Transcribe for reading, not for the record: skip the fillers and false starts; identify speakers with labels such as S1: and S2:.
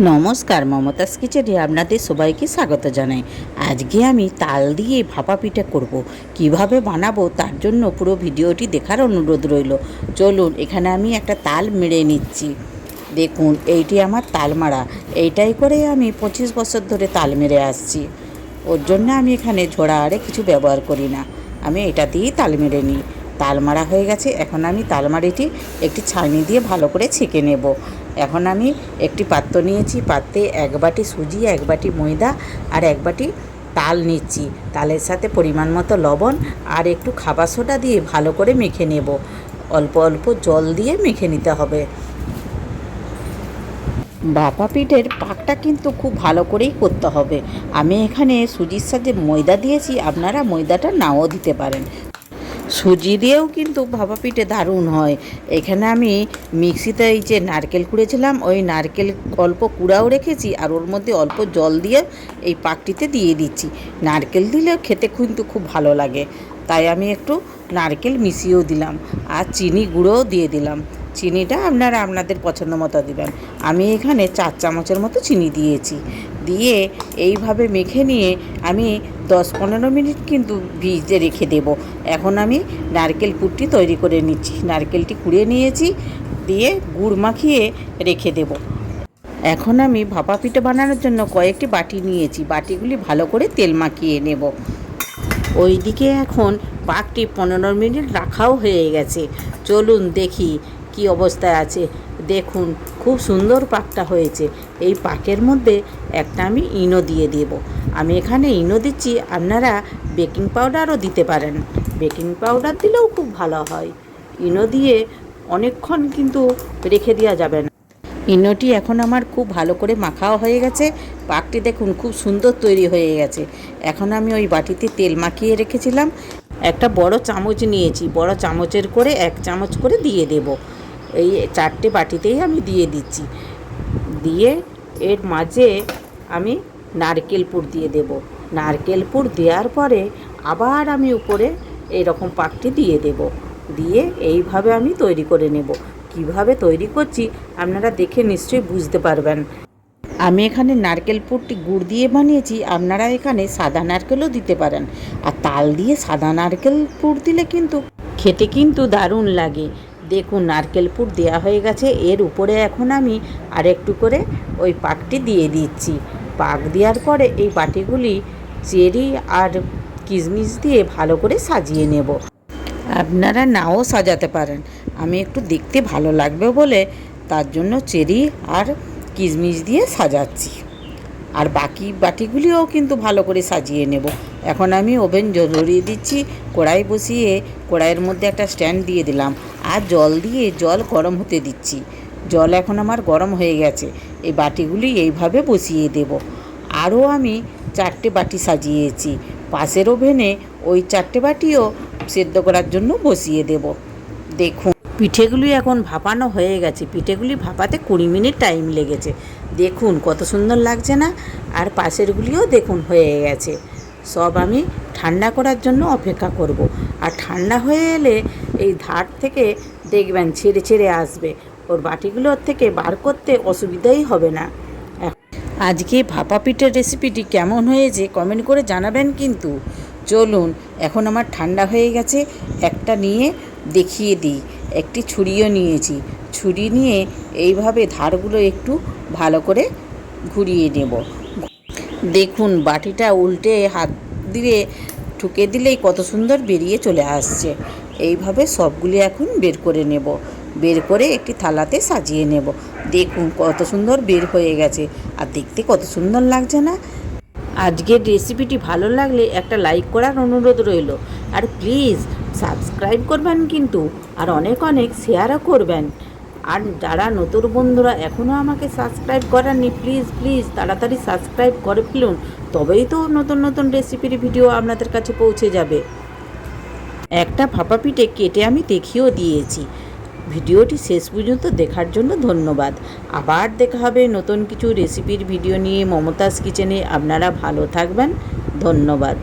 S1: নমস্কার, মমতাজ কিচেনে আপনাদের সবাইকে স্বাগত জানাই। আজকে আমি তাল দিয়ে ভাপা পিঠা করব। কিভাবে বানাবো তার জন্য পুরো ভিডিওটি দেখার অনুরোধ রইল। চলুন, এখানে আমি একটা তাল মেরে নিচ্ছি। দেখুন, এইটি আমার তাল মারা। এইটাই করে আমি 25 বছর ধরে তাল মেরে আসছি। ওর জন্য আমি এখানে ঝোড়া আরে কিছু ব্যবহার করি না, আমি এটা দিয়েই তাল মেরে নিই। তাল মারা হয়ে গেছে, এখন আমি তালমারিটি একটি ছাঁকনি দিয়ে ভালো করে ছেঁকে নেব। এখন আমি একটি পাত্র নিয়েছি, পাত্রে 1 বাটি সুজি, 1 বাটি ময়দা আর 1 বাটি তাল নিচ্ছি। তালের সাথে পরিমাণ মতো লবণ আর একটু খাবার সোডা দিয়ে ভালো করে মেখে নেব। অল্প অল্প জল দিয়ে মেখে নিতে হবে। ভাপা পিঠের পাকটা কিন্তু খুব ভালো করেই করতে হবে। আমি এখানে সুজির সাথে ময়দা দিয়েছি, আপনারা ময়দাটা নাও দিতে পারেন। সুজি দিয়েও কিন্তু ভাপা পিঠে দারুণ হয়। এখানে আমি মিক্সিতে এই যে নারকেল কুড়েছিলাম, ওই নারকেল অল্প কুড়াও রেখেছি আর ওর মধ্যে অল্প জল দিয়ে এই পাকটিতে দিয়ে দিচ্ছি। নারকেল দিলে খেতে কিন্তু খুব ভালো লাগে, তাই আমি একটু নারকেল মিশিয়েও দিলাম আর চিনি গুঁড়োও দিয়ে দিলাম। চিনিটা আপনারা আপনাদের পছন্দ মতো দিবেন। আমি এখানে 4 চামচের মতো চিনি দিয়েছি। দিয়ে এইভাবে মেখে নিয়ে আমি 10-15 মিনিট কিন্তু ভিজতে রেখে দেব। এখন আমি নারকেল পুরটি তৈরি করে নিচ্ছি। নারকেলটি কুড়িয়ে নিয়েছি, দিয়ে গুড় মাখিয়ে রেখে দেব। এখন আমি ভাপা পিঠে বানানোর জন্য কয়েকটি বাটি নিয়েছি, বাটিগুলি ভালো করে তেল মাখিয়ে নেব। ওইদিকে এখন পাকটি 15 মিনিট রাখাও হয়ে গেছে। চলুন দেখি কি অবস্থায় আছে। দেখুন, খুব সুন্দর পাকটা হয়েছে। এই পাকের মধ্যে একটা আমি ইনো দিয়ে দেব। আমি এখানে ইনো দিচ্ছি, আপনারা বেকিং পাউডারও দিতে পারেন। বেকিং পাউডার দিলেও খুব ভালো হয়। ইনো দিয়ে অনেকক্ষণ কিন্তু রেখে দেওয়া যাবে না। ইনোটি এখন আমার খুব ভালো করে মাখাও হয়ে গেছে। পাকটি দেখুন খুব সুন্দর তৈরি হয়ে গেছে। এখন আমি ওই বাটিতে তেল মাখিয়ে রেখেছিলাম, একটা বড় চামচ নিয়েছি, বড় চামচের করে 1 চামচ করে দিয়ে দেব। এই 4টে বাটিতেই আমি দিয়ে দিচ্ছি। দিয়ে এর মাঝে আমি নারকেল পুর দিয়ে দেব। নারকেল পুর দেওয়ার পরে আবার আমি উপরে এইরকম পাকটি দিয়ে দেব। দিয়ে এইভাবে আমি তৈরি করে নেব। কিভাবে তৈরি করছি আপনারা দেখে নিশ্চয়ই বুঝতে পারবেন। আমি এখানে নারকেল পুরটি গুড় দিয়ে বানিয়েছি, আপনারা এখানে সাদা নারকেলও দিতে পারেন। আর তাল দিয়ে সাদা নারকেল পুর দিলে কিন্তু খেতে কিন্তু দারুণ লাগে। দেখুন, নারকেল পুর দেওয়া হয়ে গেছে। এর উপরে এখন আমি আরেকটু করে ওই পাকটি দিয়ে দিচ্ছি। পাক দেওয়ার পরে এই বাটিগুলি চেরি আর কিশমিশ দিয়ে ভালো করে সাজিয়ে নেব। আপনারা নাও সাজাতে পারেন, আমি একটু দেখতে ভালো লাগবে বলে তার জন্য চেরি আর কিশমিশ দিয়ে সাজাচ্ছি। আর বাকি বাটিগুলিও কিন্তু ভালো করে সাজিয়ে নেব। এখন আমি ওভেন ধরিয়ে দিচ্ছি, কড়াই বসিয়ে কড়াইয়ের মধ্যে একটা স্ট্যান্ড দিয়ে দিলাম আর জল দিয়ে জল গরম হতে দিচ্ছি। জল এখন আমার গরম হয়ে গেছে। এই বাটিগুলি এইভাবে বসিয়ে দেব। আরও আমি 4টে বাটি সাজিয়েছি। পাশের ওভেনে ওই 4টে বাটিও সেদ্ধ করার জন্য বসিয়ে দেব। দেখুন, পিঠেগুলি এখন ভাপানো হয়ে গেছে। পিঠেগুলি ভাপাতে 20 মিনিট টাইম লেগেছে। দেখুন কত সুন্দর লাগছে না? আর পাশেরগুলিও দেখুন হয়ে গেছে। সব আমি ঠান্ডা করার জন্য অপেক্ষা করব। আর ঠান্ডা হয়ে এলে এই ধার থেকে দেখবেন ছেড়ে ছেড়ে আসবে। ওর বাটিগুলোর থেকে বার করতে অসুবিধাই হবে না। আজকে ভাপা পিঠের রেসিপিটি কেমন হয়েছে কমেন্ট করে জানাবেন কিন্তু। চলুন, এখন আমার ঠান্ডা হয়ে গেছে, একটা নিয়ে দেখিয়ে দিই। একটি ছুরিও নিয়েছি, ছুরি নিয়ে এইভাবে ধারগুলো একটু ভালো করে ঘুরিয়ে নেব। দেখুন, বাটিটা উল্টে হাত দিয়ে ঠুকে দিলেই কত সুন্দর বেরিয়ে চলে আসছে। এইভাবে সবগুলি এখন বের করে নেব। বের করে একটি থালাতে সাজিয়ে নেব। দেখুন কত সুন্দর বের হয়ে গেছে, আর দেখতে কত সুন্দর লাগছে না? আজকের রেসিপিটি ভালো লাগলে একটা লাইক করার অনুরোধ রইল। আর প্লিজ সাবস্ক্রাইব করবেন কিন্তু, আর অনেক অনেক শেয়ারও করবেন। আর যারা নতুন বন্ধুরা এখনও আমাকে সাবস্ক্রাইব করেননি, প্লিজ প্লিজ তাড়াতাড়ি সাবস্ক্রাইব করে ফেলুন, তবেই তো নতুন নতুন রেসিপির ভিডিও আপনাদের কাছে পৌঁছে যাবে। একটা ভাপা পিঠে কেটে আমি দেখিয়েও দিয়েছি। ভিডিওটি শেষ পর্যন্ত দেখার জন্য ধন্যবাদ। আবার দেখা হবে নতুন কিছু রেসিপির ভিডিও নিয়ে মমতাজ কিচেনে। আপনারা ভালো থাকবেন। ধন্যবাদ।